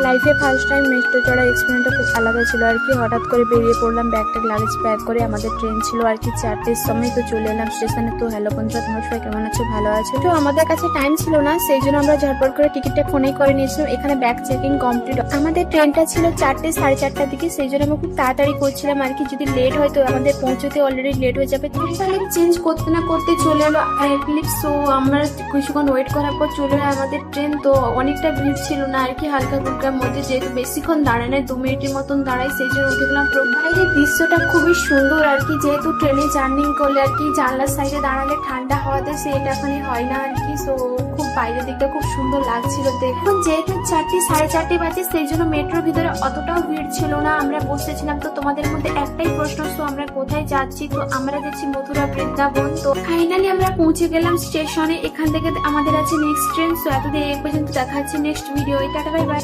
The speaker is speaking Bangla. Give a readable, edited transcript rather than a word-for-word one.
লাইফে ফার্স্ট টাইম মেট্রো চড়া এক্সপিরিয়েন্সটা খুব আলাদা ছিল আর কি। হঠাৎ করে বেরিয়ে পড়লাম, ব্যাগটা লাগেজ প্যাক করে। আমাদের ট্রেন ছিল আর কি 4টের সময়, তো চলে এলাম স্টেশনে। তো হ্যালো বন্ধুরা, তোমরা সবাই কেমন আছো? ভালো আছো? তো আমাদের কাছে টাইম ছিল না, সেই জন্য আমরা ঝটপট করে টিকিটটা ফোনেই করে নিয়েছিলাম। এখানে ব্যাগ চেকিং কমপ্লিট। আমাদের ট্রেনটা ছিল 4টে 4:30টার দিকে, সেই জন্য আমরা খুব তাড়াতাড়ি করছিলাম আর কি। যদি লেট হয় তো আমাদের পৌঁছতে অলরেডি লেট হয়ে যাবে। তাহলে চেঞ্জ করতে না করতে চলে এলো এক্লিপস। তো আমরা কিছুক্ষণ ওয়েট করার পর চলে এলো আমাদের ট্রেন। তো অনেকটা ভিড় ছিল না আর কি, হালকা ফুলকার মধ্যে, যেহেতু বেশিক্ষণ দাঁড়ায় না, 2 মিনিটের মতন দাঁড়াই, সেই জন্য উঠে গেলাম। বাইরের দৃশ্যটা খুবই সুন্দর আর কি, যেহেতু ট্রেনে জার্নি করলে আর কি জানলার সাইডে দাঁড়ালে ঠান্ডা হাওয়াতে সেটা ওখানে হয় না আর কি। তো খুব বাইরের দিকটা খুব সুন্দর লাগছিল দেখুন। যেহেতু 4টে 4:30 বাজে, সেই জন্য মেট্রোর ভিতরে অতটাও ভিড় ছিল না, আমরা বসেছিলাম। তো তোমাদের মধ্যে একটাই প্রশ্ন, তো আমরা কোথায় যাচ্ছি? তো আমরা যাচ্ছি মথুরা বৃন্দাবন। তো ফাইনালি আমরা পৌঁছে গেলাম স্টেশনে। এখান থেকে আমাদের আছে নেক্সট ট্রেন। তো এতদিন এই পর্যন্ত দেখা হচ্ছে next video. Tata, bye bye.